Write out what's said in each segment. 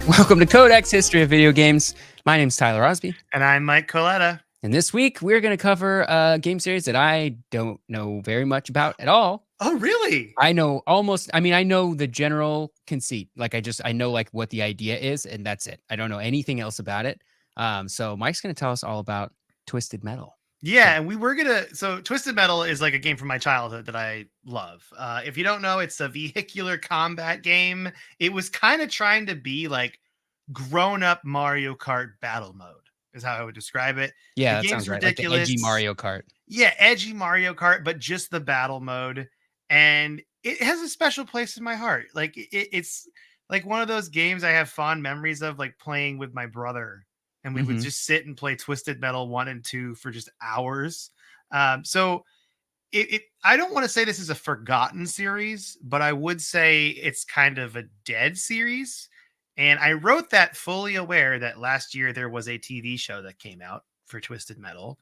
Welcome to Codex History of Video Games. My name's Tyler Osby. And I'm Mike Coletta. And this week we're going to cover a game series that I don't know very much about at all. Oh, really? I know I know the general conceit. I know like what the idea is, and that's it. I don't know anything else about it. So Mike's going to tell us all about Twisted Metal. Yeah, and so Twisted Metal is like a game from my childhood that I love. If you don't know, it's a vehicular combat game. It was kind of trying to be like grown-up Mario Kart battle mode, is how I would describe it. Yeah, The that game's sounds right. Like the edgy ridiculous. Mario Kart. Yeah, edgy Mario Kart, but just the battle mode. And it has a special place in my heart. Like it's like one of those games I have fond memories of, like playing with my brother, and we would just sit and play Twisted Metal 1 and 2 for just hours. So I don't want to say this is a forgotten series, but I would say it's kind of a dead series. And I wrote that fully aware that last year there was a TV show that came out for Twisted Metal,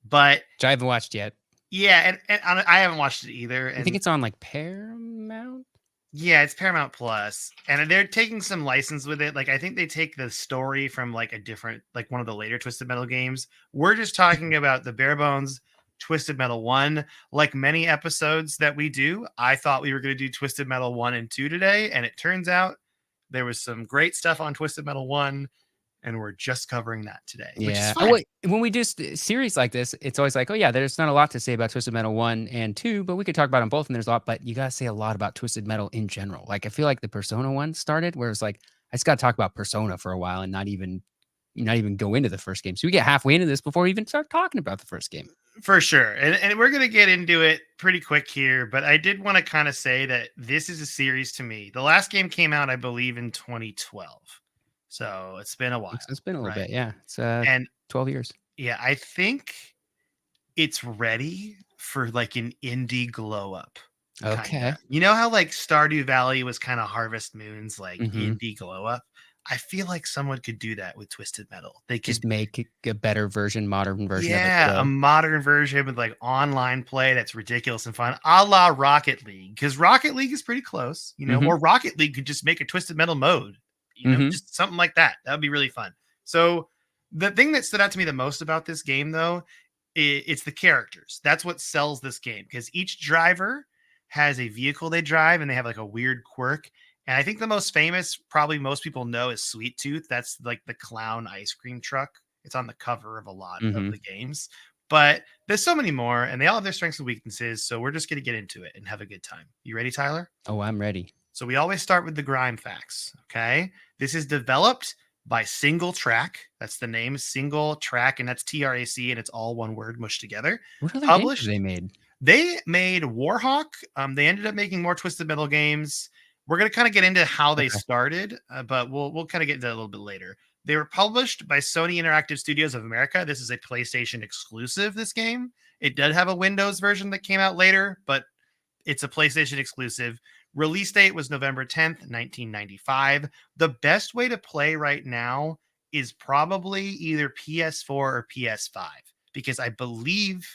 but Which I haven't watched yet. yeah, and I haven't watched it either. And I think it's on like Paramount. yeah, it's Paramount Plus, and they're taking some license with it. Like I think they take the story from like a different, like one of the later Twisted Metal games. We're just talking about the bare bones Twisted Metal 1. Like many episodes that we do, I thought we were going to do Twisted Metal 1 and 2 today, and it turns out there was some great stuff on Twisted Metal 1, and we're just covering that today. Which is fine. When we do series like this, it's always like, oh yeah, there's not a lot to say about Twisted Metal 1 and 2, but we could talk about them both, and there's a lot, but you gotta say a lot about Twisted Metal in general. Like I feel like the Persona one started where it's like I just gotta talk about Persona for a while and not even go into the first game. So we get halfway into this before we even start talking about the first game. For sure. And we're going to get into it pretty quick here, but I did want to kind of say that this is a series to me. The last game came out, I believe, in 2012. So it's been a while. It's been a little bit. Yeah. It's and 12 years. Yeah, I think it's ready for like an indie glow up. Okay. Kinda. You know how like Stardew Valley was kind of Harvest Moon's like indie glow up? I feel like someone could do that with Twisted Metal. They could just make a better version, modern version. Yeah, of it, a modern version with like online play that's ridiculous and fun, a la Rocket League. Because Rocket League is pretty close, or Rocket League could just make a Twisted Metal mode, just something like that. That would be really fun. So the thing that stood out to me the most about this game, though, it's the characters. That's what sells this game, because each driver has a vehicle they drive, and they have like a weird quirk. And I think the most famous, probably most people know, is Sweet Tooth. That's like the clown ice cream truck. It's on the cover of a lot of the games. But there's so many more, and they all have their strengths and weaknesses. So we're just going to get into it and have a good time. You ready, Tyler? Oh, I'm ready. So we always start with the grime facts. Okay. This is developed by Single Track. That's the name, Single Track, and that's TRAC, and it's all one word mushed together. What other games they made? They made Warhawk. They ended up making more Twisted Metal games. We're going to kind of get into how they started, but we'll kind of get into that a little bit later. They were published by Sony Interactive Studios of America. This is a PlayStation exclusive, this game. It did have a Windows version that came out later, but it's a PlayStation exclusive. Release date was November 10th, 1995. The best way to play right now is probably either PS4 or PS5, because I believe,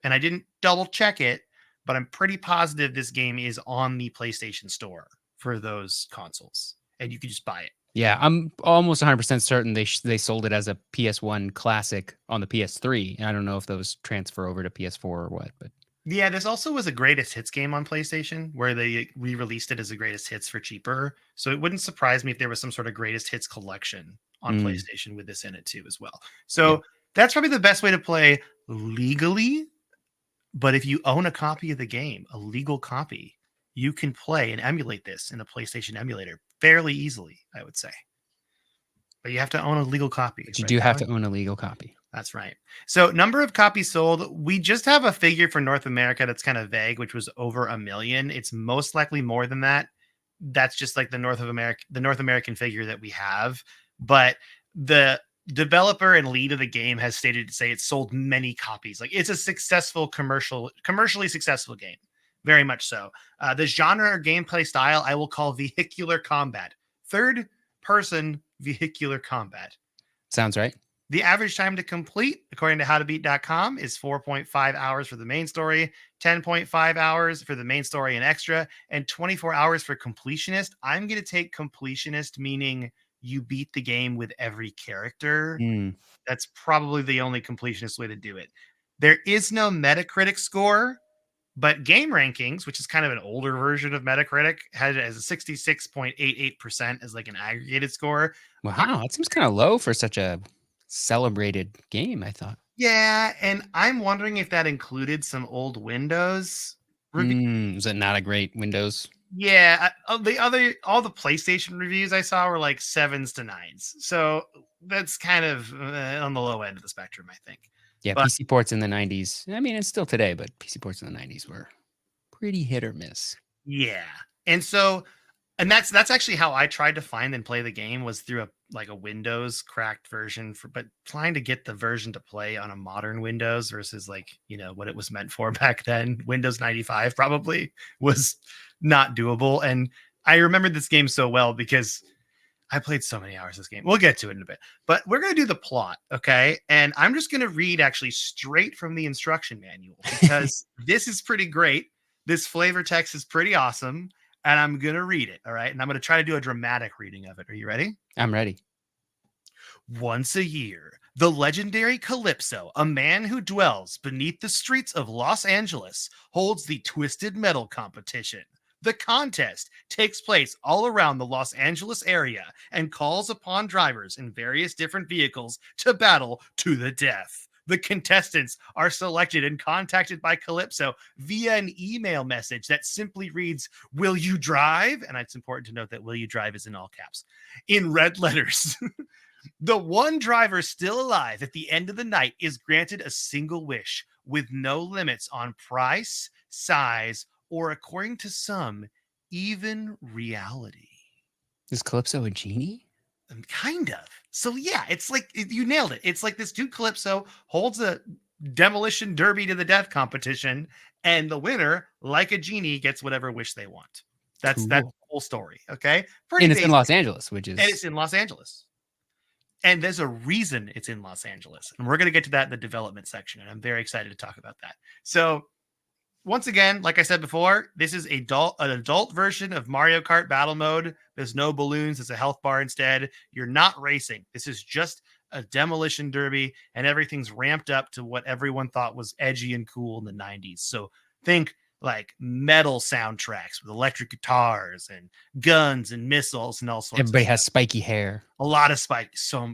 and I didn't double check it, but I'm pretty positive this game is on the PlayStation Store for those consoles, and you can just buy it. Yeah, I'm almost 100% certain they sold it as a PS1 classic on the PS3, and I don't know if those transfer over to PS4 or what. But yeah, this also was a greatest hits game on PlayStation, where they re-released it as a greatest hits for cheaper. So it wouldn't surprise me if there was some sort of greatest hits collection on PlayStation with this in it too as well. So that's probably the best way to play legally. But if you own a copy of the game, a legal copy, you can play and emulate this in a PlayStation emulator fairly easily, I would say. But you have to own a legal copy. But you do have to own a legal copy. That's right. So number of copies sold, we just have a figure for North America that's kind of vague, which was over 1 million. It's most likely more than that. That's just like the North American figure that we have. But the developer and lead of the game has stated to say it sold many copies. Like it's a successful commercially successful game. Very much so. The genre or gameplay style I will call vehicular combat. Third person vehicular combat. Sounds right. The average time to complete, according to howtobeat.com, is 4.5 hours for the main story, 10.5 hours for the main story and extra, and 24 hours for completionist. I'm going to take completionist, meaning you beat the game with every character. Mm. That's probably the only completionist way to do it. There is no Metacritic score, but Game Rankings, which is kind of an older version of Metacritic, had it as a 66.88% as like an aggregated score. Wow, that seems kind of low for such a celebrated game, I thought. Yeah, and I'm wondering if that included some old Windows reviews. Is it not a great Windows? Yeah, all the PlayStation reviews I saw were like sevens to nines, so that's kind of on the low end of the spectrum, I think. Yeah, But PC ports in the 90s. I mean, it's still today, but PC ports in the 90s were pretty hit or miss. yeah, and so and that's actually how I tried to find and play the game was through a Windows cracked version but trying to get the version to play on a modern Windows versus like what it was meant for back then. Windows 95 probably was not doable, and I remember this game so well because I played so many hours this game. We'll get to it in a bit, but we're going to do the plot, okay? And I'm just going to read actually straight from the instruction manual because this is pretty great. This flavor text is pretty awesome, and I'm going to read it, all right? And I'm going to try to do a dramatic reading of it. Are you ready? I'm ready. Once a year, the legendary Calypso, a man who dwells beneath the streets of Los Angeles, holds the Twisted Metal competition. The contest takes place all around the Los Angeles area and calls upon drivers in various different vehicles to battle to the death. The contestants are selected and contacted by Calypso via an email message that simply reads, "Will you drive?" And it's important to note that "Will you drive" is in all caps, in red letters. The one driver still alive at the end of the night is granted a single wish with no limits on price, size, or according to some, even reality. Is Calypso a genie? Kind of. So yeah, it's like you nailed it. It's like this dude Calypso holds a demolition derby to the death competition, and the winner, like a genie, gets whatever wish they want. That's the Cool. whole story. Okay, pretty And it's in basic. Los Angeles, which And is it's in Los Angeles. And there's a reason it's in Los Angeles. And we're going to get to that in the development section. And I'm very excited to talk about that. So, once again, like I said before, this is an adult version of Mario Kart Battle Mode. There's no balloons, it's a health bar instead. You're not racing. This is just a demolition derby, and everything's ramped up to what everyone thought was edgy and cool in the 90s. So, think like metal soundtracks with electric guitars and guns and missiles and all sorts everybody of has stuff. spiky hair. A lot of spikes. So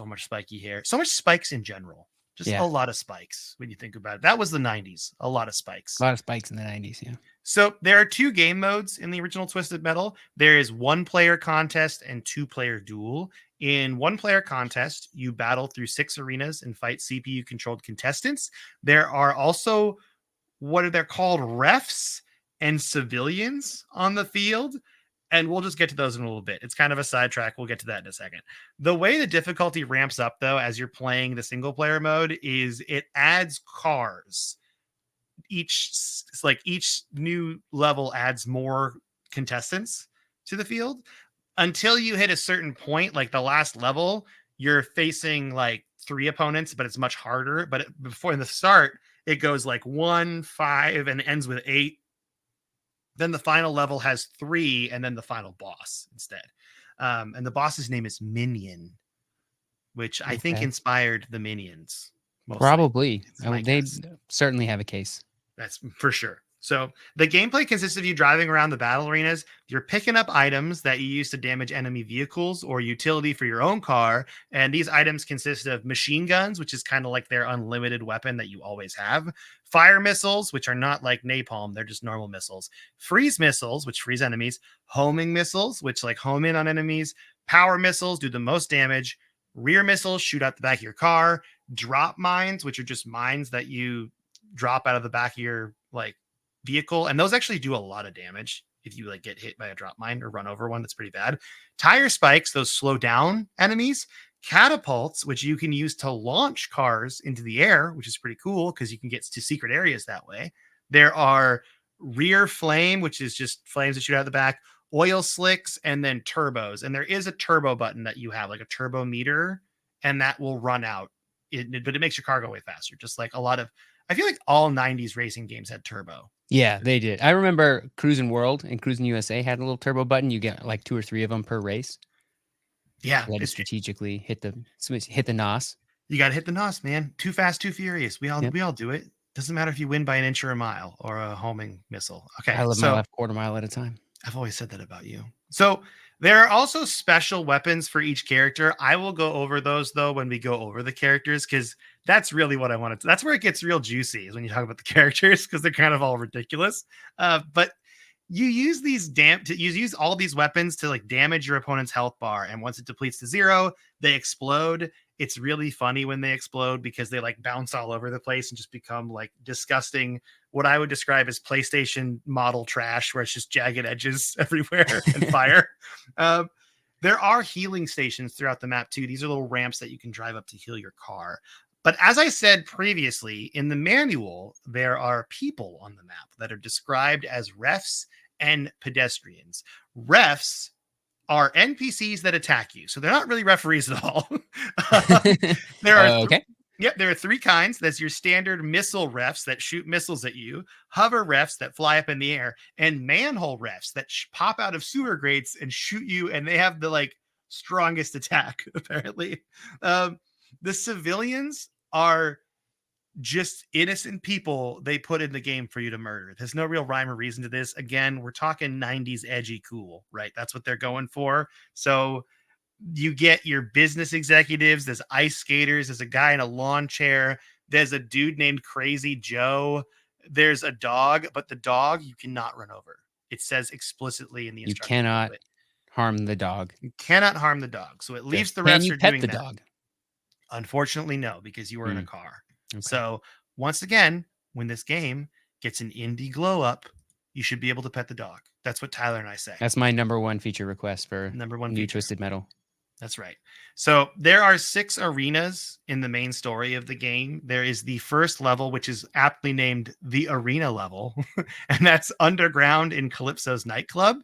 much spiky hair. So much spikes in general. Just Yeah. a lot of spikes when you think about it. That was the 90s. A lot of spikes. A lot of spikes in the 90s, yeah. So there are two game modes in the original Twisted Metal. There is one player contest and two player duel. In one player contest, you battle through 6 arenas and fight CPU controlled contestants. There are also what are they called, refs and civilians on the field. And we'll just get to those in a little bit. It's kind of a sidetrack. We'll get to that in a second. The way the difficulty ramps up, though, as you're playing the single player mode, is it adds cars. Each new level adds more contestants to the field until you hit a certain point. Like the last level, you're facing like 3 opponents, but it's much harder. But before in the start, it goes like 1, 5, and ends with 8. Then the final level has 3, and then the final boss instead. And the boss's name is Minion, which I think inspired the Minions. Probably. They guess. certainly have a case. That's for sure. So the gameplay consists of you driving around the battle arenas. You're picking up items that you use to damage enemy vehicles or utility for your own car. And these items consist of machine guns, which is kind of like their unlimited weapon that you always have. Fire missiles, which are not like napalm. They're just normal missiles. Freeze missiles, which freeze enemies. Homing missiles, which like home in on enemies. Power missiles do the most damage. Rear missiles shoot out the back of your car. Drop mines, which are just mines that you drop out of the back of your like vehicle, and those actually do a lot of damage if you like get hit by a drop mine or run over one. That's pretty bad. Tire spikes, those slow down enemies. Catapults, which you can use to launch cars into the air, which is pretty cool because you can get to secret areas that way. There are rear flame, which is just flames that shoot out of the back. Oil slicks, and then turbos. And there is a turbo button that you have, like a turbo meter, and that will run out. But it makes your car go way faster. Just like a lot of, I feel like all 90s racing games had turbo. Yeah, they did. I remember Cruising World and Cruising USA had a little turbo button. You get like 2 or 3 of them per race. Yeah, You had to strategically hit the nos. you got to hit the nos, man. Too fast, too furious. Yep. We all do it. Doesn't matter if you win by an inch or a mile or a homing missile. I Okay, live my so life quarter mile at a time. I've always said that about you. So there are also special weapons for each character. I will go over those though when we go over the characters because that's really what I wanted to. That's where it gets real juicy is when you talk about the characters because they're kind of all ridiculous. But you use you use all these weapons to like damage your opponent's health bar, and once it depletes to zero, they explode. It's really funny when they explode because they like bounce all over the place and just become like disgusting, what I would describe as PlayStation model trash, where it's just jagged edges everywhere and fire. Um, there are healing stations throughout the map too. These are little ramps that you can drive up to heal your car. But as I said previously, in the manual, there are people on the map that are described as refs and pedestrians. Refs are NPCs that attack you. So they're not really referees at all. there are Okay. Yep, there are three kinds. That's your standard missile refs that shoot missiles at you, hover refs that fly up in the air, and manhole refs that pop out of sewer grates and shoot you. And they have the like strongest attack, apparently. The civilians are just innocent people they put in the game for you to murder. There's no real rhyme or reason to this. Again, we're talking 90s edgy cool, right? That's what they're going for. So you get your business executives, there's ice skaters, there's a guy in a lawn chair, there's a dude named Crazy Joe, there's a dog, but the dog you cannot run over. It says explicitly in the You instructions cannot harm the dog. you cannot harm the dog. So at least the Can refs you are pet doing the that. dog? Unfortunately, no, because you were in a Mm, car. okay. So once again, when this game gets an indie glow up, you should be able to pet the dog. That's what Tyler and I say. That's my number one feature request for Number one New feature. Twisted Metal. That's right. So there are 6 arenas in the main story of the game. There is the first level, which is aptly named the arena level, and that's underground in Calypso's nightclub.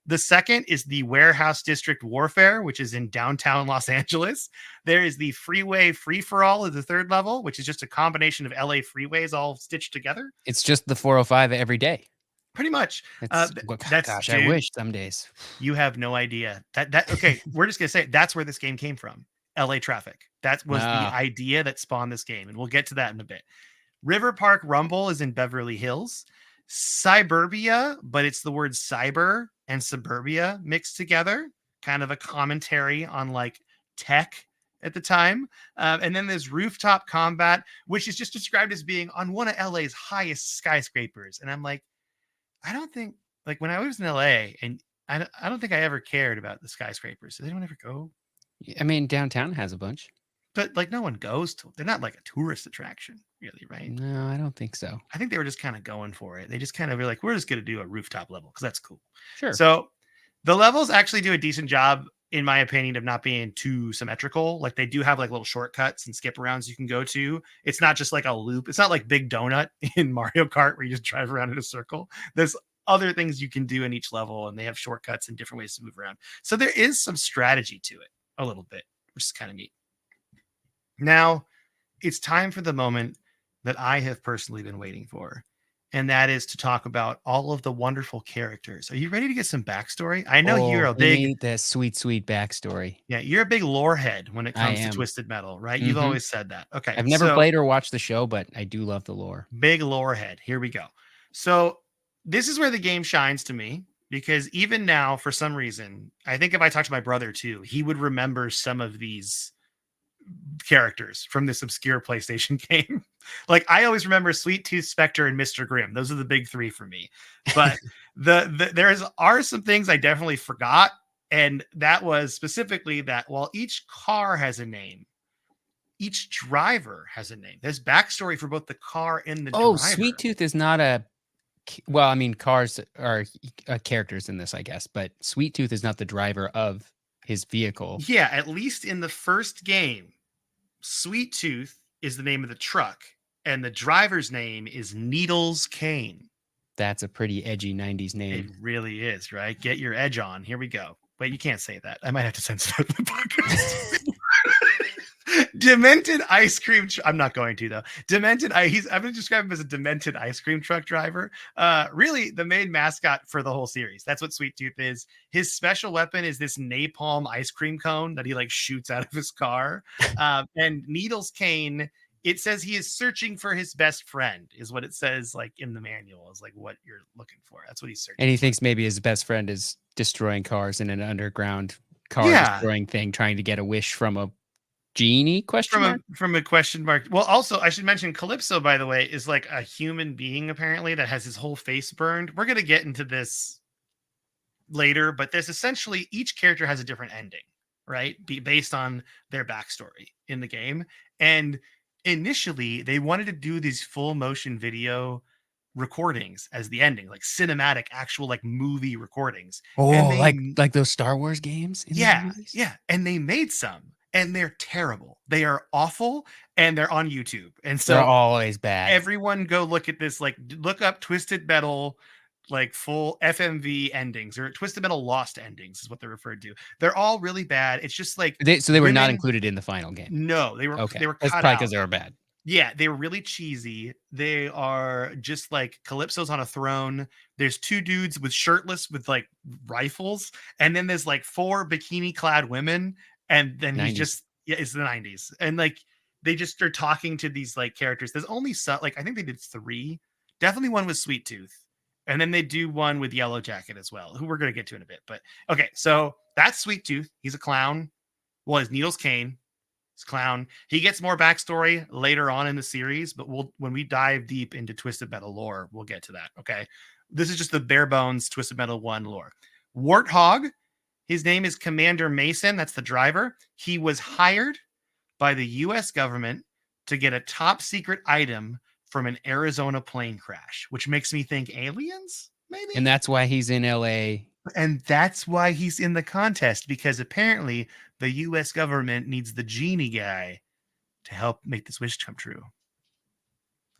The second is the Warehouse District Warfare, which is in downtown Los Angeles. There is the Freeway Free for All of the third level, which is just a combination of LA freeways all stitched together. It's just the 405 every day. Pretty much. That's gosh, I Dude, wish some days. you have no idea. Okay, we're just gonna say that's where this game came from. LA traffic. That was the Ah, idea that spawned this game, and we'll get to that in a bit. River Park Rumble is in Beverly Hills. Cyburbia, but it's the word cyber and suburbia mixed together, kind of a commentary on like tech at the time. And then there's Rooftop Combat, which is just described as being on one of LA's highest skyscrapers. And I'm like, I don't think, like when I was in LA, and I don't think I ever cared about the skyscrapers. Did anyone ever go? I mean, downtown has a bunch. But like no one goes to, they're not like a tourist attraction, really, right? No, I don't think so. I think they were just kind of going for it. They just kind of were like, we're just going to do a rooftop level because that's cool. Sure. So the levels actually do a decent job, in my opinion, of not being too symmetrical. Like they do have like little shortcuts and skip arounds you can go to. It's not just like a loop. It's not like Big Donut in Mario Kart where you just drive around in a circle. There's other things you can do in each level, and they have shortcuts and different ways to move around. So there is some strategy to it a little bit, which is kind of neat. Now, it's time for the moment that I have personally been waiting for, and that is to talk about all of the wonderful characters. Are you ready to get some backstory? I know you're a Give big, me the sweet, sweet backstory. yeah, you're a big lore head when it I comes to am. Twisted Metal, right? You've Mhm. always said that. Okay, I've never so played or watched the show, but I do love the lore. big lore head. Here we go. So this is where the game shines to me because even now, for some reason, I think if I talked to my brother too, he would remember some of these characters from this obscure PlayStation game. Like I always remember Sweet Tooth, Spectre, and Mr. Grimm. Those are the big 3 for me. But there are some things I definitely forgot, and that was specifically that while each car has a name, each driver has a name. There's backstory for both the car and the Oh, driver. Sweet Tooth is not a. Well, I mean, cars are characters in this, I guess, but Sweet Tooth is not the driver of his vehicle. Yeah, at least in the first game, Sweet Tooth is the name of the truck, and the driver's name is Needles Kane. That's a pretty edgy 90s It name. really is, right? Get your edge on. Here we go. Wait, you can't say that. I might have to censor that in the podcast. Demented ice cream. I'm not going to though. Demented. I'm going to describe him as a demented ice cream truck driver. Really, the main mascot for the whole series. That's what Sweet Tooth is. His special weapon is this napalm ice cream cone that he like shoots out of his car. And Needles Cane. It says he is searching for his best friend, is what it says like in the manual, is like what you're looking for. That's what he's searching And he for. thinks maybe his best friend is destroying cars in an underground car Yeah. destroying thing, trying to get a wish from a genie? Question mark. From a question mark. Well, also I should mention Calypso, by the way, is like a human being apparently that has his whole face burned. We're gonna get into this later, but there's essentially each character has a different ending, right? Based on their backstory in the game. And initially, they wanted to do these full motion video recordings as the ending, like cinematic, actual like movie recordings. And Oh, they, like those Star Wars games in the yeah, movies? yeah, and they made some, and they're terrible. They are awful, and they're on YouTube. And They're so always bad. everyone go look at this, like look up Twisted Metal like full FMV endings, or Twisted Metal Lost endings is what they're referred to. They're all really bad. It's just like So they were not women. included in the final game. No, Okay. they were That's cut probably because out. they were bad. Yeah, they were really cheesy. They are just like Calypso's on a throne. There's two dudes with shirtless with like rifles, and then there's like four bikini clad women, and then he's 90s. just, yeah, it's the 90s. And like they just are talking to these like characters. There's only like I think they did three. Definitely one with Sweet Tooth. And then they do one with Yellow Jacket as well, who we're gonna get to in a bit. But okay, so that's Sweet Tooth. He's a clown. Well, his Needles Cane. Clown. He gets more backstory later on in the series, but when we dive deep into Twisted Metal lore, we'll get to that. Okay. This is just the bare bones Twisted Metal 1 lore. Warthog, his name is Commander Mason. That's the driver. He was hired by the US government to get a top secret item from an Arizona plane crash, which makes me think aliens, maybe? And that's why he's in LA. And that's why he's in the contest, because apparently the US government needs the genie guy to help make this wish come true.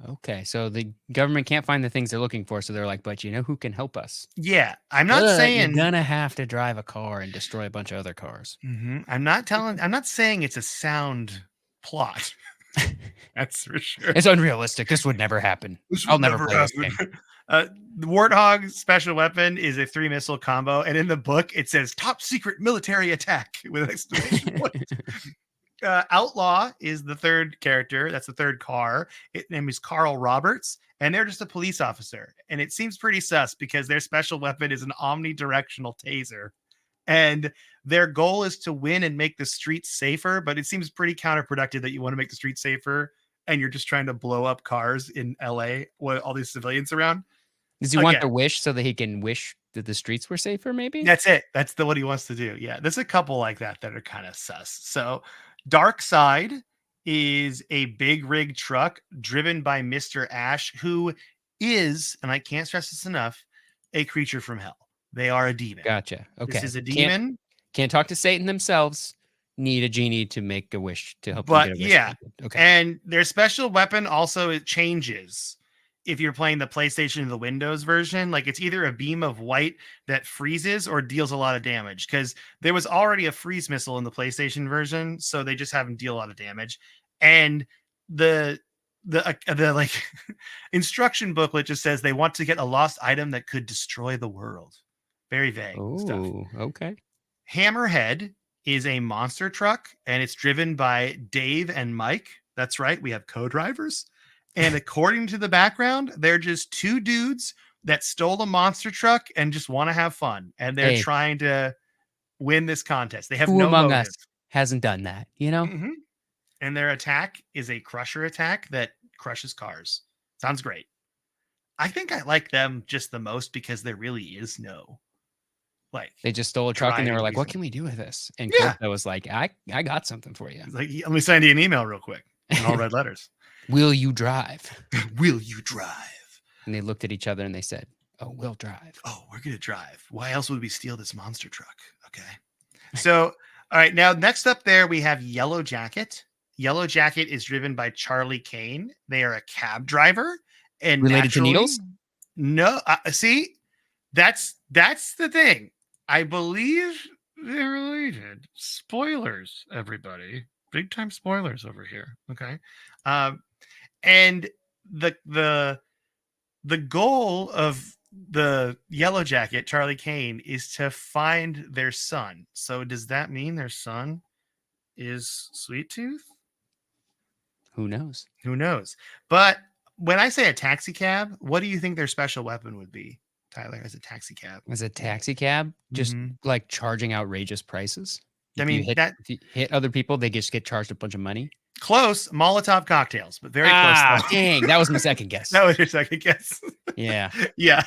Okay. So the government can't find the things they're looking for. So they're like, but you know who can help us? Yeah, I'm not But saying you're gonna have to drive a car and destroy a bunch of other cars. I'm not saying it's a sound plot. That's for sure. It's unrealistic. This would never happen. This I'll will never never play this happen. game. The Warthog's special weapon is a 3-missile combo, and in the book it says "top secret military attack" with an exclamation point. Outlaw is the third character. That's the third car. His name is Carl Roberts, and they're just a police officer. And it seems pretty sus because their special weapon is an omnidirectional taser. And their goal is to win and make the streets safer, but it seems pretty counterproductive that you want to make the streets safer and you're just trying to blow up cars in LA with all these civilians around. Does he want Again, the wish so that he can wish that the streets were safer, maybe? that's it. That's what he wants to do. Yeah, there's a couple like that are kind of sus. So, Dark Side is a big rig truck driven by Mr. Ash, who is, and I can't stress this enough, a creature from hell. They are a demon. Gotcha. Okay. This is a demon. Can't talk to Satan themselves. Need a genie to make a wish to help them But get a wish. yeah, Okay. and their special weapon also, it changes if you're playing the PlayStation or the Windows version. Like it's either a beam of white that freezes or deals a lot of damage, because there was already a freeze missile in the PlayStation version, so they just have them deal a lot of damage. And the like instruction booklet just says they want to get a lost item that could destroy the world. Very vague stuff. Oh, okay. Hammerhead is a monster truck, and it's driven by Dave and Mike. That's right. We have co-drivers. And according to the background, they're just two dudes that stole a monster truck and just want to have fun. And they're trying to win this contest. They have who no among motive. us hasn't done that, you know? Mm-hmm. And their attack is a crusher attack that crushes cars. Sounds great. I think I like them just the most because there really is no, like, they just stole a truck and they were like, what reason. can we do with this? And Yeah. Calypso was like, I got something for you. Like, let me send you an email real quick in all red letters. Will you drive? Will you drive? And they looked at each other and they said, oh, we'll drive. Oh, we're going to drive. Why else would we steal this monster truck? Okay. So, all right. Now, next up there, we have Yellow Jacket. Yellow Jacket is driven by Charlie Kane. They are a cab driver. And related to Needles? No. See, that's the thing. I believe they're related. Spoilers, everybody. big time spoilers over here. Okay. And the goal of the Yellow Jacket, Charlie Kane, is to find their son. So does that mean their son is Sweet Tooth? Who knows? Who knows? But when I say a taxi cab, what do you think their special weapon would be, Tyler, as a taxi cab? As a taxi cab, just Mhm. like charging outrageous prices. I mean, that If you hit other people, they just get charged a bunch of money. close Molotov cocktails, but very close. Dang, that was my second guess. That was your second guess. Yeah. Yeah.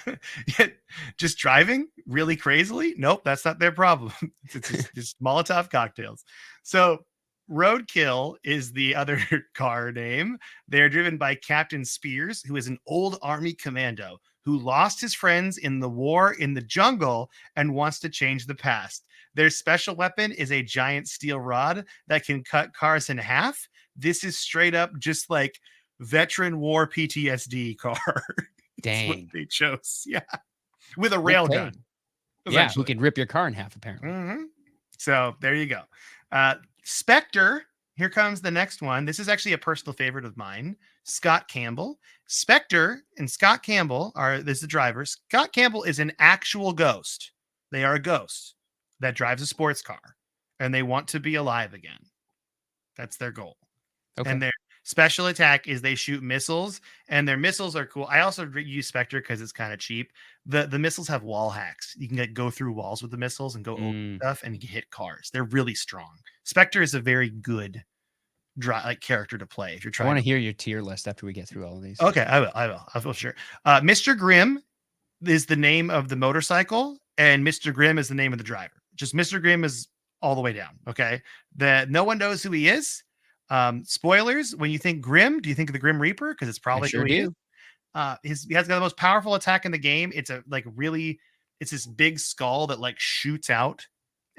Just driving really crazily? Nope, that's not their problem. It's just Molotov cocktails. So Roadkill is the other car name. They're driven by Captain Spears, who is an old army commando who lost his friends in the war in the jungle and wants to change the past. Their special weapon is a giant steel rod that can cut cars in half. This is straight up just like veteran war PTSD car. That's what Dang. they chose. Yeah. With a rail Okay. gun. Yeah, who Eventually. can rip your car in half, apparently. Mhm. So there you go. Spectre, here comes the next one. This is actually a personal favorite of mine. Scott Campbell. Spectre and Scott Campbell are this is the driver. Scott Campbell is an actual ghost. They are a ghost that drives a sports car and they want to be alive again. That's their goal. Okay. And their special attack is they shoot missiles, and their missiles are cool. I also use Spectre because it's kind of cheap. The missiles have wall hacks. You can go through walls with the missiles and go over stuff, and you can hit cars. They're really strong. Spectre is a very good character to play if you're trying. I want to hear your tier list after we get through all of these. Okay, I will. Sure. Mr. Grimm is the name of the motorcycle, and Mr. Grimm is the name of the driver. Just Mr. Grimm is all the way down. Okay, that no one knows who he is. Spoilers, when you think Grim, do you think of the Grim Reaper? Because it's probably sure who he do. is. He has got the most powerful attack in the game. It's it's this big skull that like shoots out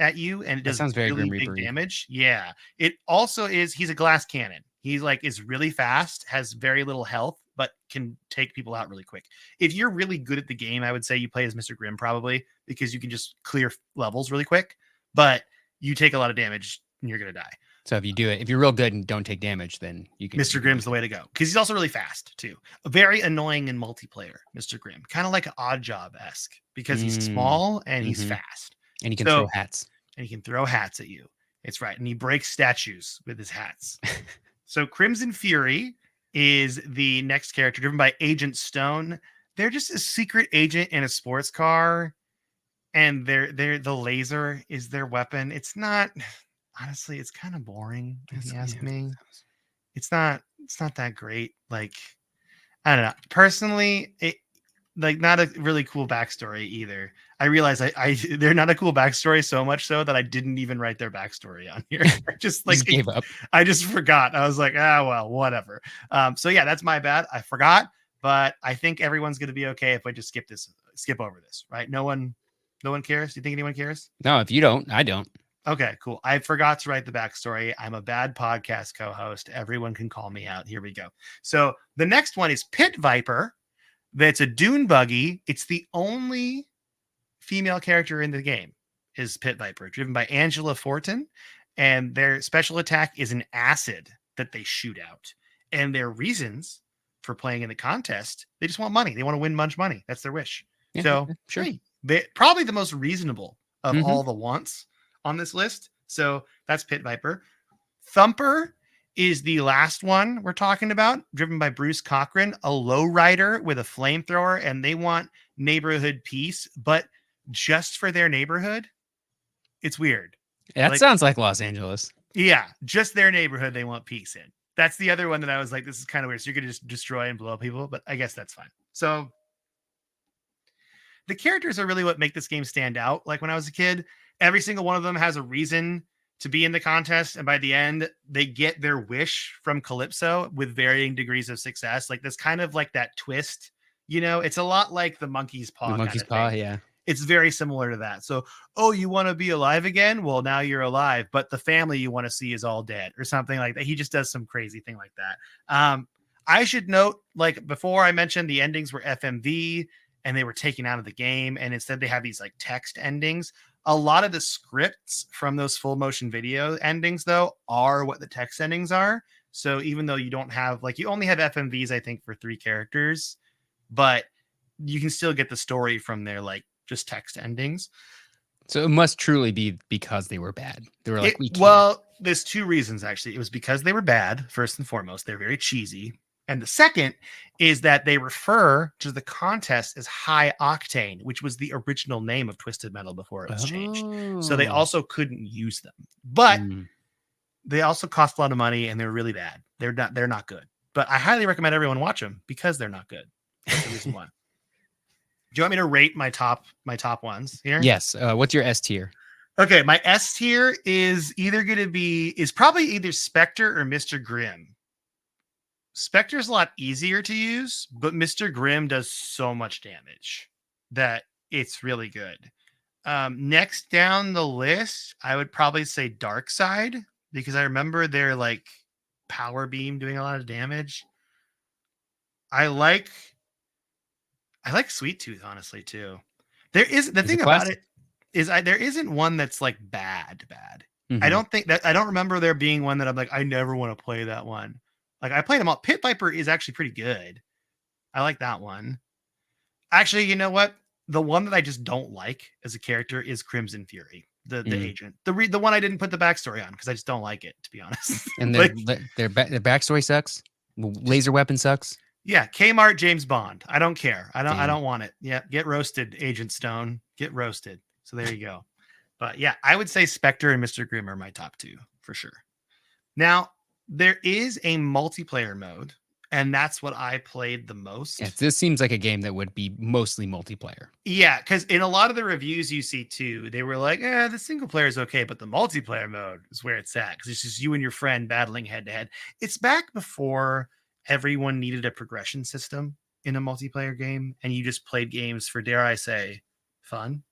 at you and it does sounds very really Grim big Reaper-y. damage. Yeah. It also he's a glass cannon. He's like is really fast, has very little health, but can take people out really quick. If you're really good at the game, I would say you play as Mr. Grimm probably because you can just clear levels really quick, but you take a lot of damage and you're gonna die. So if you're real good and don't take damage, then you can. Mr. Grimm's the way to go because he's also really fast too. Very annoying in multiplayer, Mr. Grimm, kind of like an Odd Job esque because he's small and he's fast, and he can throw hats. And he can throw hats at you. It's right, and he breaks statues with his hats. So Crimson Fury is the next character, driven by Agent Stone. They're just a secret agent in a sports car, and the laser is their weapon. It's not. Honestly, it's kind of boring if you ask me. It's not that great. Like, I don't know. Personally, it like not a really cool backstory either. I realize they're not a cool backstory so much so that I didn't even write their backstory on here. I just like gave up. I just forgot. I was like, well, whatever. So yeah, that's my bad. I forgot, but I think everyone's gonna be okay if I just skip over this, right? No one cares. Do you think anyone cares? No, if you don't, I don't. Okay, cool. I forgot to write the backstory. I'm a bad podcast co-host. Everyone can call me out. Here we go. So the next one is Pit Viper. That's a dune buggy. It's the only female character in the game is Pit Viper, driven by Angela Fortin. And their special attack is an acid that they shoot out. And their reasons for playing in the contest, they just want money. They want to win much money. That's their wish. Yeah, so sure. Hey, they're probably the most reasonable of all the wants on this list. So that's Pit Viper. Thumper is the last one we're talking about, driven by Bruce Cochran, a lowrider with a flamethrower, and they want neighborhood peace, but just for their neighborhood. It's weird. That sounds like Los Angeles. Yeah, just their neighborhood they want peace in. That's the other one that I was like, this is kind of weird. So you're going to just destroy and blow people, but I guess that's fine. So the characters are really what make this game stand out. Like when I was a kid, every single one of them has a reason to be in the contest. And by the end, they get their wish from Calypso with varying degrees of success. Like this kind of like that twist, it's a lot like the Monkey's Paw. The Monkey's Paw, yeah. It's very similar to that. So, you want to be alive again? Well, now you're alive, but the family you want to see is all dead or something like that. He just does some crazy thing like that. I should note, like before I mentioned the endings were FMV and they were taken out of the game. And instead they have these like text endings. A lot of the scripts from those full motion video endings, though, are what the text endings are. So even though you don't have, like, you only have FMVs, I think, for 3 characters, but you can still get the story from their, like, just text endings. So it must truly be because they were bad. They were like, we can't. Well, there's 2 reasons, actually. It was because they were bad, first and foremost. They're very cheesy. And the second is that they refer to the contest as High Octane, which was the original name of Twisted Metal before it was changed. So they Oh. also couldn't use them. But Mm. they also cost a lot of money and they're really bad. They're not good. But I highly recommend everyone watch them because they're not good. That's the reason why. Do you want me to rate my top ones here? Yes. What's your S tier? Okay, my S tier is probably either Spectre or Mr. Grimm. Spectre's a lot easier to use, but Mr. Grimm does so much damage that it's really good. Next down the list, I would probably say Dark Side because I remember their like power beam doing a lot of damage. I like Sweet Tooth, honestly, too. There is the Is it thing about classic? it is there isn't one that's like bad. I Mhm. don't remember there being one that I'm like, I never want to play that one. Like I played them all. Pit Viper is actually pretty good. I like that one. Actually, you know what? The one that I just don't like as a character is Crimson Fury, the Mm. agent. The one I didn't put the backstory on because I just don't like it, to be honest. And Like their backstory sucks. just Laser weapon sucks. yeah, Kmart James Bond. I don't care. I Damn. don't want it. Yeah, get roasted, Agent Stone. Get roasted. So there you go. But yeah, I would say Spectre and Mr. Grimm are my top 2 for sure. Now, there is a multiplayer mode, and that's what I played the most. Yes, this seems like a game that would be mostly multiplayer. Yeah, because in a lot of the reviews you see too, they were like, the single player is okay, but the multiplayer mode is where it's at because it's just you and your friend battling head to head. It's back before everyone needed a progression system in a multiplayer game, and you just played games for, dare I say, fun.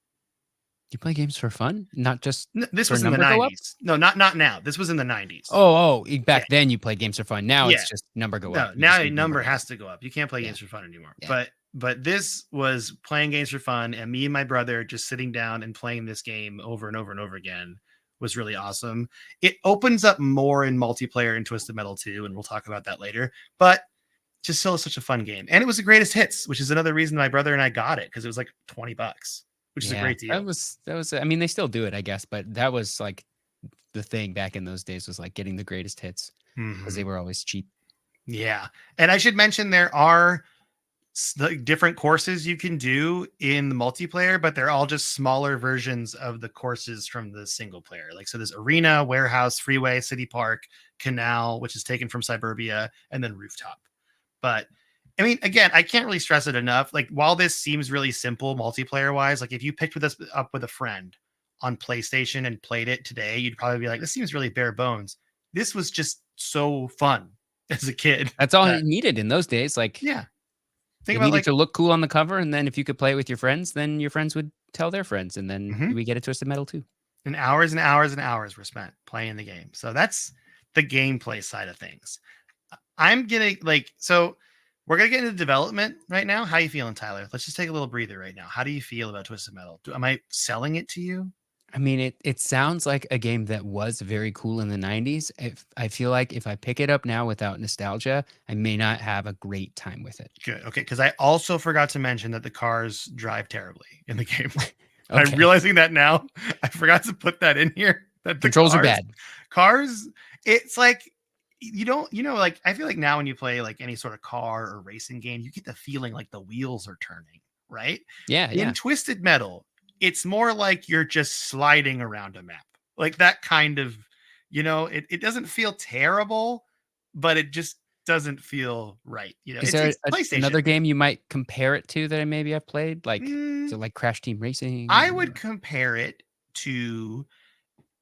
You play games for fun, not just This for was in the number go up? 90s. No, not now. This was in the 90s. Back then you played games for fun. Now Yeah. it's just number go No, up. You now just a need number go up. has to go up. You can't play Yeah. games for fun anymore. Yeah. But this was playing games for fun, and me and my brother just sitting down and playing this game over and over and over again was really awesome. It opens up more in multiplayer in Twisted Metal 2, and we'll talk about that later. But just still such a fun game. And it was the greatest hits, which is another reason my brother and I got it because it was like $20, which is a great deal. That was I mean, they still do it, I guess, but that was like the thing back in those days was like getting the greatest hits because they were always cheap. Yeah. And I should mention there are different courses you can do in the multiplayer, but they're all just smaller versions of the courses from the single player. Like, so there's arena, warehouse, freeway, city park, canal, which is taken from Suburbia, and then rooftop. But I mean, again, I can't really stress it enough. Like, while this seems really simple multiplayer wise, like if you picked with us up with a friend on PlayStation and played it today, you'd probably be like, this seems really bare bones. This was just so fun as a kid. That's all it needed in those days. Like, yeah. It needed to look cool on the cover, and then if you could play it with your friends, then your friends would tell their friends, and then we get a Twisted Metal too. And hours and hours and hours were spent playing the game. So that's the gameplay side of things. I'm getting so we're gonna get into development right now. How you feeling, Tyler? Let's just take a little breather right now. How do you feel about Twisted Metal? Am I selling it to you? I mean, it sounds like a game that was very cool in the 90s. I feel like if I pick it up now without nostalgia, I may not have a great time with it. Good. Okay, because I also forgot to mention that the cars drive terribly in the game. Okay. I'm realizing that now. I forgot to put that in here. That the Controls are bad. Cars, it's like like I feel like now when you play like any sort of car or racing game, you get the feeling like the wheels are turning, right? Yeah. In Twisted Metal, it's more like you're just sliding around a map. Like that kind of, it doesn't feel terrible, but it just doesn't feel right. Is there it's PlayStation. another game you might compare it to that maybe I've played? Like, so like Crash Team Racing? I would compare it to,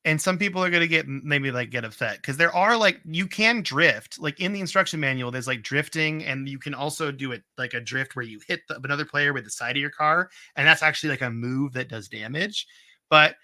and some people are going to get upset because there are you can drift, like in the instruction manual, there's like drifting, and you can also do it like a drift where you hit another player with the side of your car. And that's actually like a move that does damage. But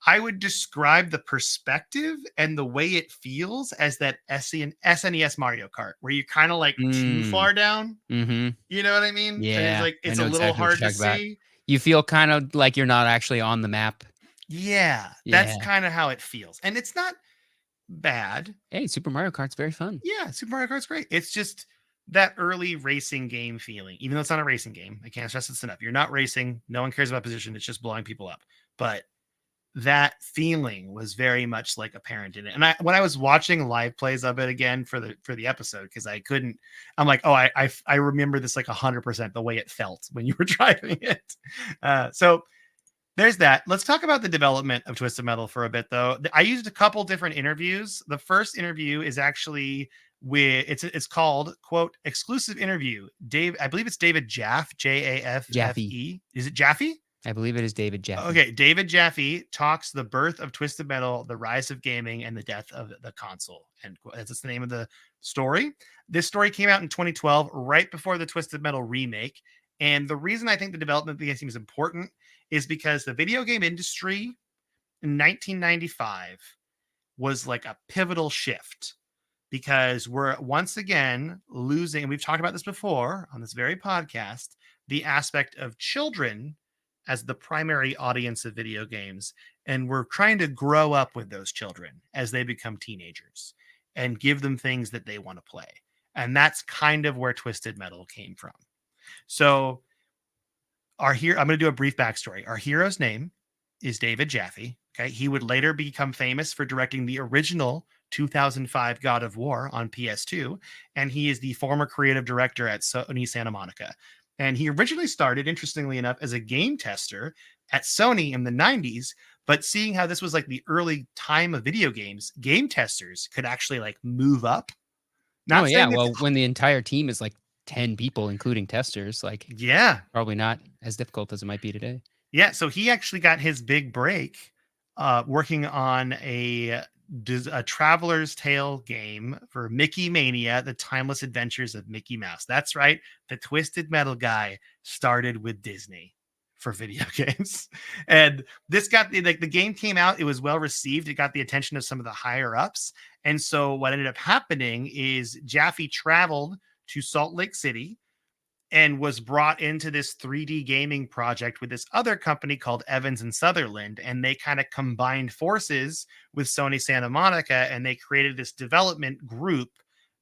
I would describe the perspective and the way it feels as that SNES Mario Kart, where you kind of like too far down. Mm-hmm. You know what I mean? Yeah. And it's a little hard to see. You feel kind of like you're not actually on the map. Yeah, that's Yeah. kind of how it feels. And it's not bad. Hey, Super Mario Kart's very fun. Yeah, Super Mario Kart's great. It's just that early racing game feeling. Even though it's not a racing game, I can't stress this enough. You're not racing. No one cares about position. It's just blowing people up. But that feeling was very much like apparent in it. And when I was watching live plays of it again for the episode, because I couldn't, I'm like, oh, I remember this like 100% the way it felt when you were driving it. So there's that. Let's talk about the development of Twisted Metal for a bit, though. I used a couple different interviews. The first interview is actually with it's called quote exclusive interview. Dave, I believe it's David Jaffe, Jaffe. Jaffe. Is it Jaffe? I believe it is David Jaffe. Okay, David Jaffe talks the birth of Twisted Metal, the rise of gaming, and the death of the console. And that's the name of the story. This story came out in 2012, right before the Twisted Metal remake. And the reason I think the development of the game is important is because the video game industry in 1995 was like a pivotal shift because we're once again losing, and we've talked about this before on this very podcast, the aspect of children as the primary audience of video games. And we're trying to grow up with those children as they become teenagers and give them things that they want to play. And that's kind of where Twisted Metal came from. So I'm going to do a brief backstory. Our hero's name is David Jaffe. Okay. He would later become famous for directing the original 2005 God of War on PS2. And he is the former creative director at Sony Santa Monica. And he originally started, interestingly enough, as a game tester at Sony in the 90s. But seeing how this was like the early time of video games, game testers could actually like move up. Oh Not yeah. saying it's, Well, when the entire team is like 10 people, including testers, like yeah, probably not as difficult as it might be today. yeah, so he actually got his big break working on a Traveler's Tale game for Mickey Mania: The Timeless Adventures of Mickey Mouse. That's right, the Twisted Metal guy started with Disney for video games, and this got the game came out. It was well received. It got the attention of some of the higher ups, and so what ended up happening is Jaffe traveled to Salt Lake City and was brought into this 3D gaming project with this other company called Evans and Sutherland. And they kind of combined forces with Sony Santa Monica and they created this development group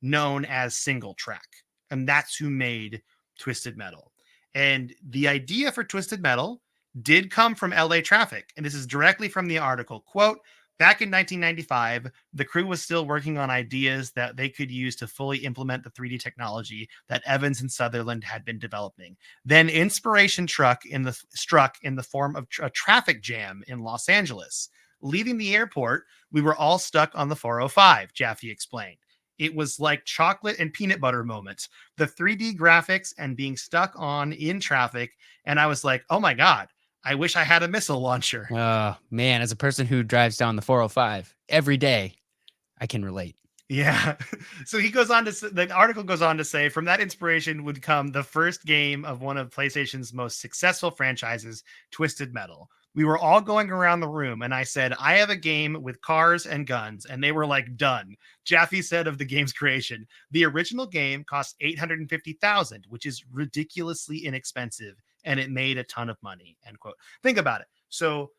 known as Single Track. And that's who made Twisted Metal. And the idea for Twisted Metal did come from LA Traffic. And this is directly from the article. Quote, back in 1995, the crew was still working on ideas that they could use to fully implement the 3D technology that Evans and Sutherland had been developing. Then inspiration struck in the form of a traffic jam in Los Angeles. Leaving the airport, we were all stuck on the 405, Jaffe explained. It was like chocolate and peanut butter moments. The 3D graphics and being stuck in traffic. And I was like, oh my God, I wish I had a missile launcher. Oh man, as a person who drives down the 405 every day, I can relate. Yeah. So he goes on to the article goes on to say from that inspiration would come the first game of one of PlayStation's most successful franchises, Twisted Metal. We were all going around the room and I said, I have a game with cars and guns. And they were like, done. Jaffe said of the game's creation, the original game cost $850,000, which is ridiculously inexpensive. And it made a ton of money. End quote. Think about it. So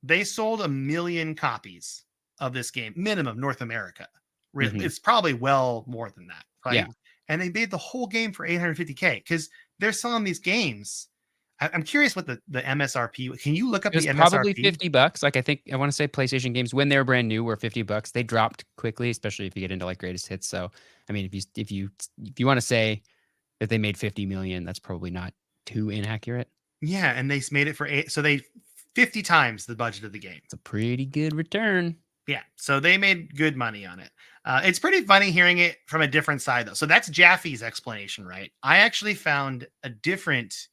they sold 1 million copies of this game, minimum North America. Mhm. It's probably well more than that, right? Yeah. And they made the whole game for 850K because they're selling these games. I'm curious what the MSRP. Can you look up It was the probably MSRP? $50. Like I want to say PlayStation games when they were brand new were $50. They dropped quickly, especially if you get into like greatest hits. So, I mean, if you want to say that they made 50 million, that's probably not too inaccurate. Yeah, and they made it for so they 50 times the budget of the game. It's a pretty good return. Yeah, so they made good money on it. It's pretty funny hearing it from a different side, though. So that's Jaffe's explanation, right? I actually found a different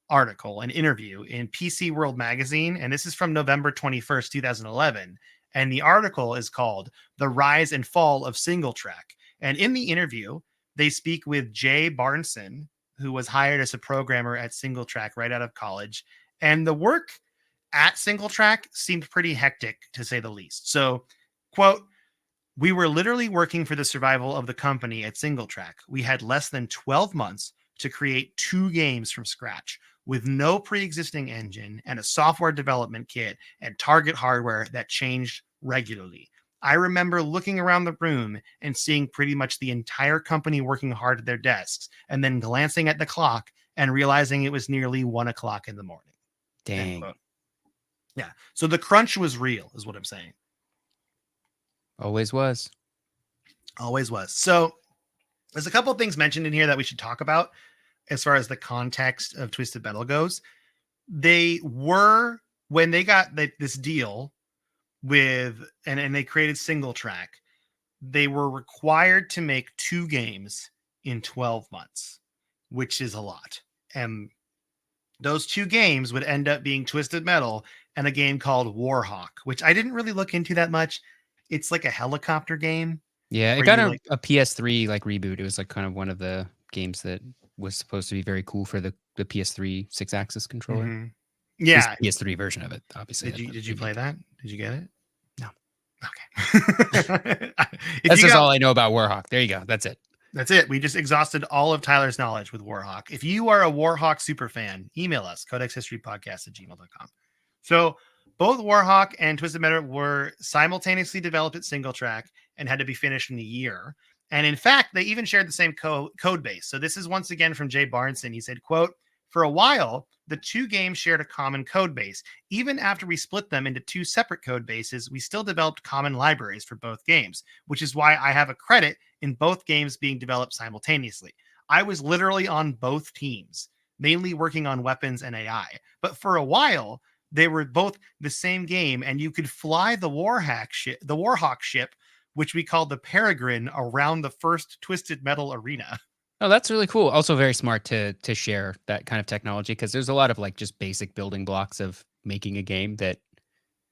article, an interview in PC World Magazine, and this is from November 21st, 2011. And the article is called The Rise and Fall of Single Track. And in the interview, they speak with Jay Barnson, who was hired as a programmer at Single Track right out of college. And the work at Single Track seemed pretty hectic, to say the least. So, quote, we were literally working for the survival of the company at Single Track. We had less than 12 months to create 2 games from scratch. with no pre-existing engine and a software development kit and target hardware that changed regularly. I remember looking around the room and seeing pretty much the entire company working hard at their desks, and then glancing at the clock and realizing it was nearly 1 o'clock in the morning. End Dang. quote. Yeah. So the crunch was real, is what I'm saying. Always was. Always was. So there's a couple of things mentioned in here that we should talk about as far as the context of Twisted Metal goes. They were, when they got this deal with, and they created Single Track, they were required to make 2 games in 12 months, which is a lot. And those 2 games would end up being Twisted Metal and a game called Warhawk, which I didn't really look into that much. It's like a helicopter game Yeah, it where got you like, a PS3 like reboot. It was like kind of one of the games that was supposed to be very cool for the PS3 six-axis controller. mhm. At least Yeah. PS3 version of it, obviously. Did you play that? Did you get it? No. Okay. If That's you just got, all I know about Warhawk. There you go. That's it. that's it. We just exhausted all of Tyler's knowledge with Warhawk. If you are a Warhawk super fan, email us, codexhistorypodcast@gmail.com. So both Warhawk and Twisted Metal were simultaneously developed at Single Track and had to be finished in a year. And in fact, they even shared the same code base. So this is once again from Jay Barnson. He said, quote, "For a while, the 2 games shared a common code base. Even after we split them into 2 separate code bases, we still developed common libraries for both games, which is why I have a credit in both games being developed simultaneously. I was literally on both teams, mainly working on weapons and AI. But for a while, they were both the same game, and you could fly the Warhawk ship, which we called the Peregrine, around the first Twisted Metal arena." Oh, that's really cool. Also very smart to share that kind of technology because there's a lot of like just basic building blocks of making a game that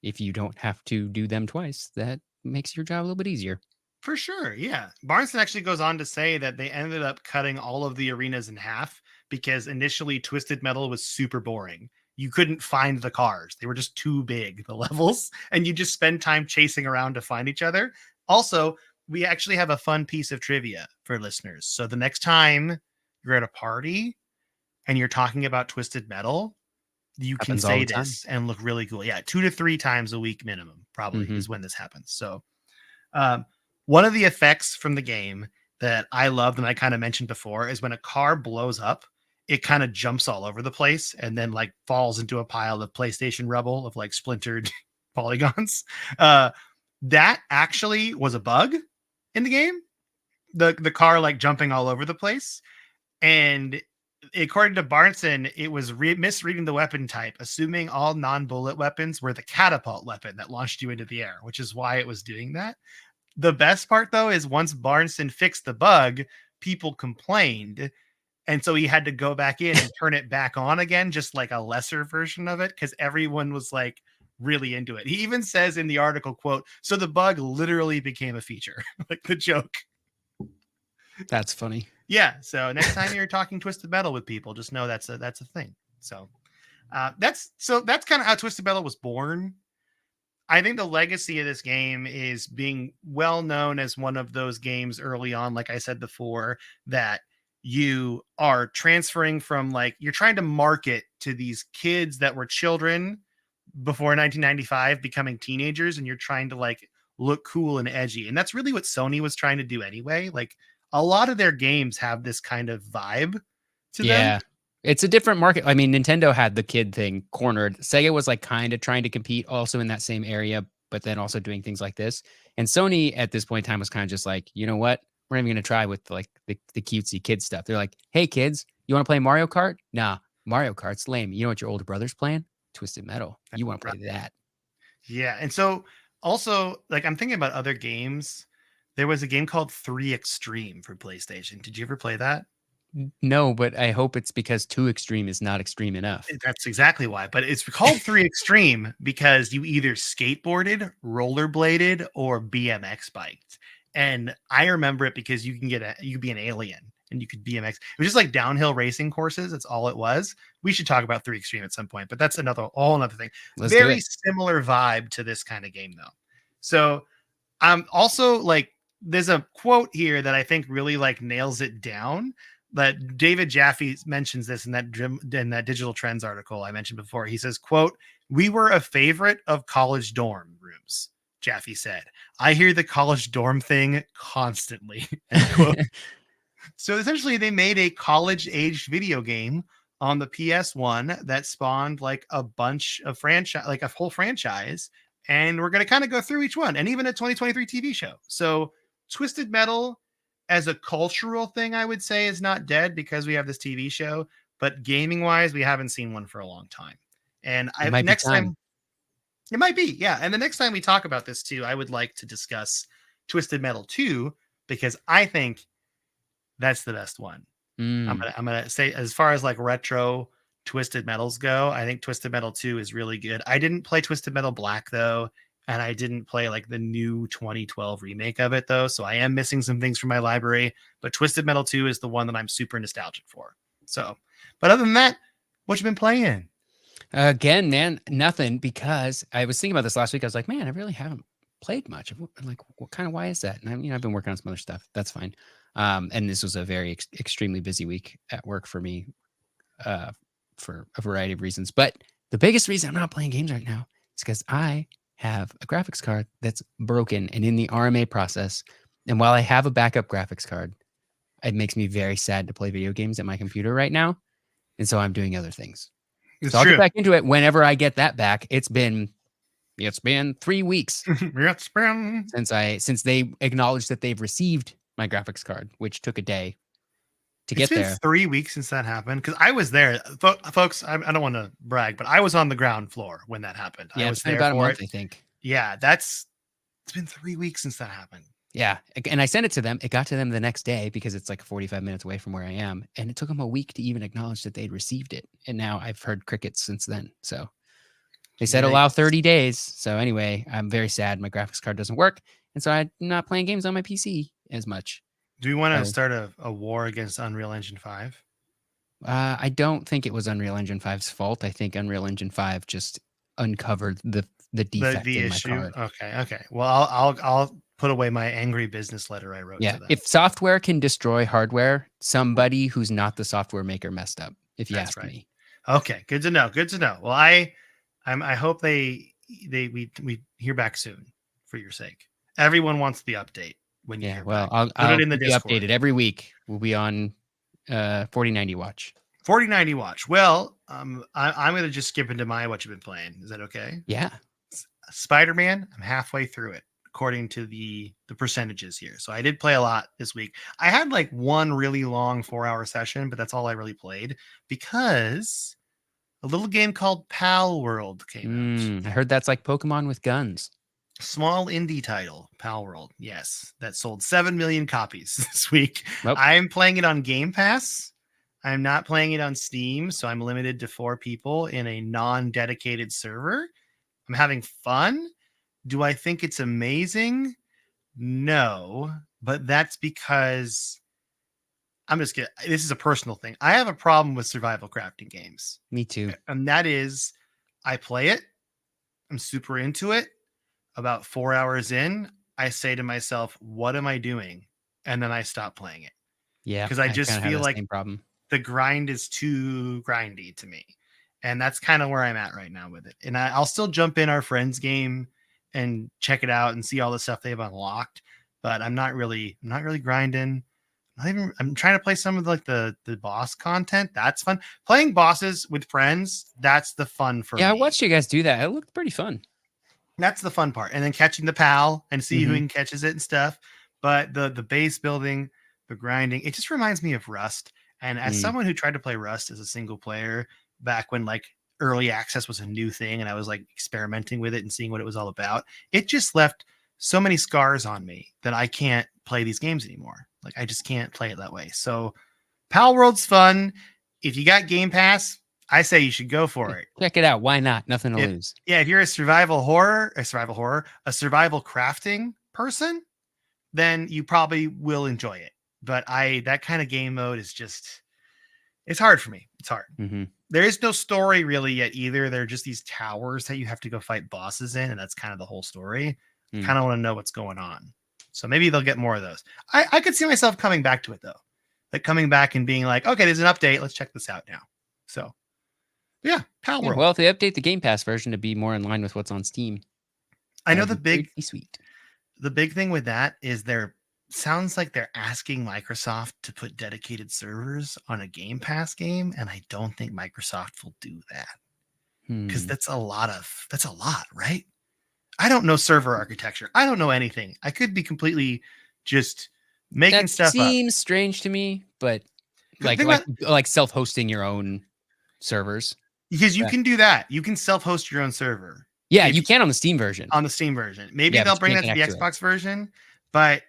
if you don't have to do them twice, that makes your job a little bit easier. For sure, yeah. Barneston actually goes on to say that they ended up cutting all of the arenas in half because initially Twisted Metal was super boring. You couldn't find the cars. They were just too big, the levels, and you just spend time chasing around to find each other. Also, we actually have a fun piece of trivia for listeners. So the next time you're at a party and you're talking about Twisted Metal, you can Happens all say the time. this and look really cool. Yeah, 2 to 3 times a week minimum probably Mhm. is when this happens. So um, one of the effects from the game that I loved and I kind of mentioned before is when a car blows up, it kind of jumps all over the place and then like falls into a pile of PlayStation rubble of like splintered polygons. Uh, that actually was a bug in the game. The car like jumping all over the place. And according to Barnson, it was misreading the weapon type, assuming all non-bullet weapons were the catapult weapon that launched you into the air, which is why it was doing that. The best part, though, is once Barnson fixed the bug, people complained. And so he had to go back in and turn it back on again, just like a lesser version of it, because everyone was like really into it. He even says in the article, quote, "So the bug literally became a feature," like the joke. That's funny. Yeah. So next time you're talking Twisted Metal with people, just know that's a thing. So that's kind of how Twisted Metal was born. I think the legacy of this game is being well known as one of those games early on, like I said before, that you are transferring from, like, you're trying to market to these kids that were children before 1995 becoming teenagers, and you're trying to like look cool and edgy. And that's really what Sony was trying to do anyway. Like a lot of their games have this kind of vibe to them. Yeah. It's a different market. I mean, Nintendo had the kid thing cornered. Sega was like kind of trying to compete also in that same area, but then also doing things like this. And Sony at this point in time was kind of just like, you know what? We're not even going to try with like the cutesy kid stuff. They're like, hey, kids, you want to play Mario Kart? Nah, Mario Kart's lame. You know what your older brother's playing? Twisted Metal. You want to Right. play that. Yeah. And so also, like, I'm thinking about other games. There was a game called 3 Extreme for PlayStation. Did you ever play that? No, but I hope it's because too extreme is not extreme enough. That's exactly why. But it's called 3 Extreme because you either skateboarded, rollerbladed, or BMX biked. And I remember it because you could be an alien and you could BMX. It was just like downhill racing courses. That's all it was. We should talk about 3 Extreme at some point, but that's another thing. Let's do Very it. similar vibe to this kind of game though. So also like there's a quote here that I think really like nails it down. that David Jaffe mentions this in that Digital Trends article I mentioned before. He says, quote, "We were a favorite of college dorm rooms." Jaffe said, "I hear the college dorm thing constantly." End quote. So essentially, they made a college-aged video game on the PS1 that spawned like a bunch of franchise, like a whole franchise, and we're going to kind of go through each one, and even a 2023 TV show. So Twisted Metal, as a cultural thing, I would say is not dead because we have this TV show, but gaming-wise, we haven't seen one for a long time. And It might be next time. time, it might be, yeah. And the next time we talk about this too, I would like to discuss Twisted Metal 2 because I think that's the best one. Mm. I'm gonna say as far as like retro Twisted Metals go, I think Twisted Metal 2 is really good. I didn't play Twisted Metal Black though, and I didn't play like the new 2012 remake of it though, so I am missing some things from my library. But Twisted Metal 2 is the one that I'm super nostalgic for. So, but other than that, what you been playing? Again, man, nothing, because I was thinking about this last week. I was like, man, I really haven't played much. I'm like, what kind of, why is that? And I've been working on some other stuff. That's fine. And this was a very extremely busy week at work for me, uh, for a variety of reasons. But the biggest reason I'm not playing games right now is because I have a graphics card that's broken and in the RMA process. And while I have a backup graphics card, it makes me very sad to play video games at my computer right now. And so I'm doing other things. It's So I'll get true. back into it whenever I get that back. It's been 3 weeks It's been since they acknowledged that they've received my graphics card, which took a day to It's get been there. 3 weeks since that happened because I was there, folks. I don't want to brag, but I was on the ground floor when that happened. I Yeah, was it's been there about a for month, it. I think. Yeah, it's been 3 weeks since that happened. Yeah, and I sent it to them. It got to them the next day because it's like 45 minutes away from where I am, and it took them a week to even acknowledge that they'd received it. And now I've heard crickets since then. So they said allow Yikes. 30 days. So anyway, I'm very sad my graphics card doesn't work, and so I'm not playing games on my PC as much. Do we want to So, start a war against Unreal Engine 5? I don't think it was Unreal Engine 5's fault. I think Unreal Engine 5 just uncovered the defect The in my issue. card. Okay. Well, I'll put away my angry business letter I wrote Yeah, to them. if software can destroy hardware, somebody who's not the software maker messed up, if you That's ask right. me. Okay, good to know. Good to know. Well, I hope we hear back soon for your sake. Everyone wants the update when you Yeah, hear well, back. I'll Put it I'll in the keep you Discord. updated every week. We'll be on 4090 watch. 4090 watch. Well, I'm going to just skip into my what you've been playing. Is that okay? Yeah. Spider-Man, I'm halfway through it according to the percentages here. So I did play a lot this week. I had like one really long 4-hour session, but that's all I really played because a little game called Pal World came out. I heard that's like Pokemon with guns. Small indie title, Pal World. Yes, that sold 7 million copies this week. Nope. I'm playing it on Game Pass. I'm not playing it on Steam, so I'm limited to 4 people in a non-dedicated server. I'm having fun. Do I think it's amazing? No, but that's because I'm just kidding. This is a personal thing. I have a problem with survival crafting games. Me too. And that is I play it. I'm super into it. About 4 hours in, I say to myself, what am I doing? And then I stop playing it Yeah, because I I just kind of have feel the like same problem. the grind is too grindy to me. And that's kind of where I'm at right now with it. And I'll still jump in our friends game and check it out and see all the stuff they've unlocked. But I'm not really grinding. I'm trying to play some of like the boss content. That's fun. Playing bosses with friends, that's the fun for Yeah, I me. watched you guys do that. It looked pretty fun. That's the fun part. And then catching the pal and see who Mhm. catches it and stuff. But the base building, the grinding, it just reminds me of Rust. And as Mm. someone who tried to play Rust as a single player back when like early access was a new thing and I was like experimenting with it and seeing what it was all about, it just left so many scars on me that I can't play these games anymore. Like I just can't play it that way. So Pal World's fun. If you got Game Pass, I say you should go for it. Check it out. Why not? Nothing to If lose. if you're a survival crafting person, then you probably will enjoy it. But that kind of game mode is just it's hard for me. It's hard. Hmm. There is no story really yet either. There are just these towers that you have to go fight bosses in, and that's kind of the whole story. Mm. Kind of want to know what's going on. So maybe they'll get more of those. I could see myself coming back to it though. like coming back and being like, okay, there's an update. Let's check this out now. So yeah, Pal Yeah, World. well, if they update the Game Pass version to be more in line with what's on Steam, I know that'd be pretty sweet. the big thing with that is they're sounds like they're asking Microsoft to put dedicated servers on a Game Pass game, and I don't think Microsoft will do that because Hmm. that's a lot, right? I don't know server architecture. I don't know anything. I could be completely just making That stuff up. seems strange to me, but Think about like self-hosting your own servers. because you Yeah. can do that. You can self-host your own server Yeah, if you can on the Steam version. on the Steam version. Maybe Yeah, but they'll you bring can't that to the connect to it. Xbox version, but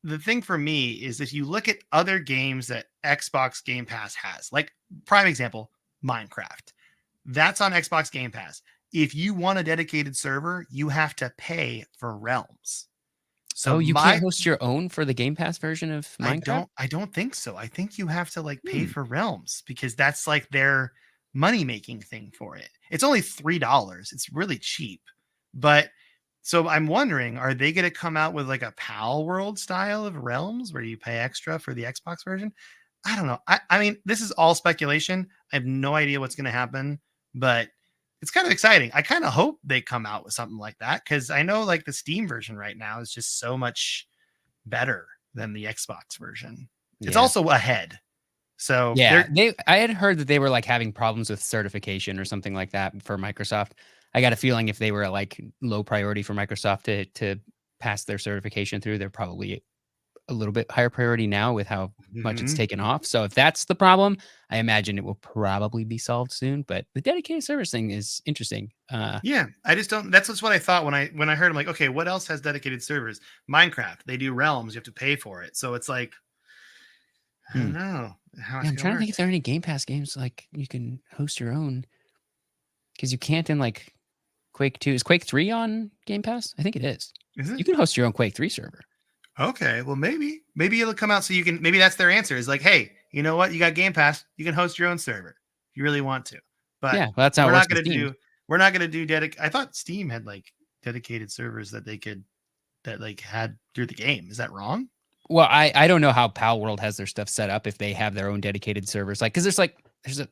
the thing for me is if you look at other games that Xbox Game Pass has, like prime example, Minecraft. That's on Xbox Game Pass. If you want a dedicated server, you have to pay for Realms. So Oh, you can't host your own for the Game Pass version of Minecraft? I don't think so. I think you have to like pay Hmm. for Realms because that's like their money making thing for it. It's only $3. It's really cheap. But so I'm wondering, are they going to come out with like a Pal World style of Realms where you pay extra for the Xbox version? I don't know. I mean, this is all speculation. I have no idea what's going to happen, but it's kind of exciting. I kind of hope they come out with something like that because I know like the Steam version right now is just so much better than the Xbox version. It's Yeah. also ahead. So Yeah, they're I had heard that they were, like, having problems with certification or something like that for Microsoft. I got a feeling if they were, like, low priority for Microsoft to pass their certification through, they're probably a little bit higher priority now with how much it's Mhm. taken off. So if that's the problem, I imagine it will probably be solved soon, but the dedicated service thing is interesting. Yeah, I just don't. That's just what I thought when I heard. I'm like, okay, what else has dedicated servers? Minecraft, they do Realms. You have to pay for it, so it's like I Hmm. don't know how Yeah, it's I'm gonna trying to work. think if there are any Game Pass games, like, you can host your own because you can't in, like, Quake 2. Is Quake 3 on Game Pass? I think it is. Is it You can host your own Quake 3 server. okay? Well, maybe it'll come out so you can. Maybe that's their answer. Is like, hey, you know what? You got Game Pass. You can host your own server if you really want to. But Yeah, well, that's how it we're works not on gonna Steam. do. We're not gonna do I thought Steam had like dedicated servers that like had through the game. Is that wrong? Well, I don't know how Pal World has their stuff set up if they have their own dedicated servers. Like, because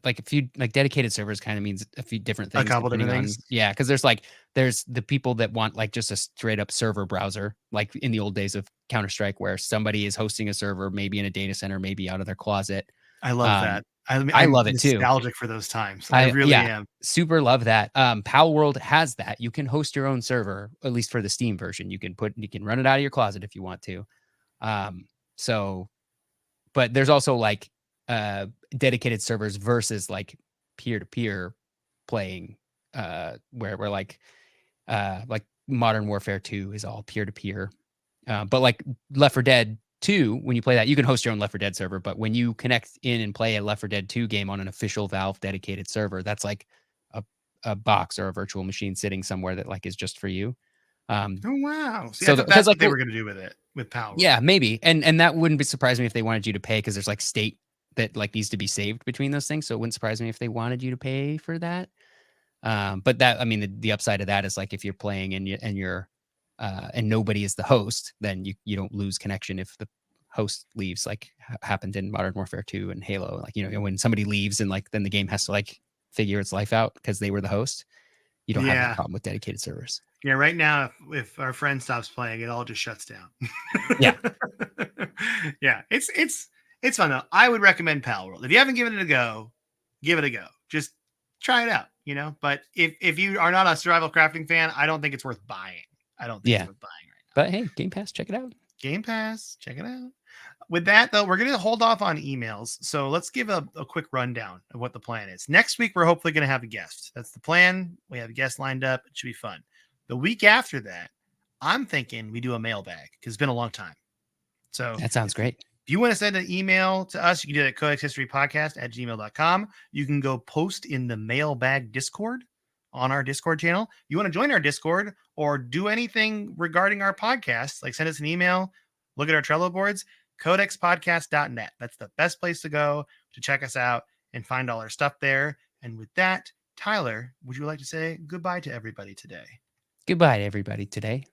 like a few like dedicated servers kind of means a few different A things couple depending different on things. yeah. Because there's the people that want like just a straight up server browser, like in the old days of Counter Strike, where somebody is hosting a server, maybe in a data center, maybe out of their closet. I love Um, that. I mean, I I'm love it too. nostalgic for those times. I I really yeah, am. super love that. Pal World has that. You can host your own server, at least for the Steam version. You can run it out of your closet if you want to. Um, so but there's also like uh dedicated servers versus like peer-to-peer playing where like Modern Warfare 2 is all peer-to-peer. But like Left 4 Dead 2, when you play that, you can host your own Left 4 Dead server, but when you connect in and play a Left 4 Dead 2 game on an official Valve dedicated server, that's like a a box or a virtual machine sitting somewhere that like is just for you. Um Oh wow. See, I so thought because that's like what they were going to do with it with Power World. yeah, maybe. And that wouldn't be surprise me if they wanted you to pay because there's like state that like needs to be saved between those things. So it wouldn't surprise me if they wanted you to pay for that. But that I mean the upside of that is like if you're playing and you're and nobody is the host, then you don't lose connection if the host leaves, like happened in Modern Warfare 2 and Halo. Like, you know, when somebody leaves and like then the game has to like figure its life out because they were the host. You don't have that Yeah. problem with dedicated servers. Yeah, right now if our friend stops playing, it all just shuts down. Yeah. Yeah, it's fun though. I would recommend Pal World. If you haven't given it a go, give it a go. Just try it out, you know? But if you are not a survival crafting fan, I don't think it's worth buying. I don't think it's Yeah. worth buying right now. But hey, Game Pass, check it out. Game Pass, check it out. With that, though, we're going to hold off on emails. So let's give a quick rundown of what the plan is. Next week, we're hopefully going to have a guest. That's the plan. We have a guest lined up. It should be fun. The week after that, I'm thinking we do a mailbag because it's been a long time. So That sounds great. if you want to send an email to us, you can do it at codexhistorypodcast@gmail.com. You can go post in the mailbag Discord on our Discord channel. You want to join our Discord or do anything regarding our podcast, like send us an email, look at our Trello boards, codexpodcast.net. That's the best place to go to check us out and find all our stuff there. And with that, Tyler, would you like to say goodbye to everybody today? Goodbye to everybody today.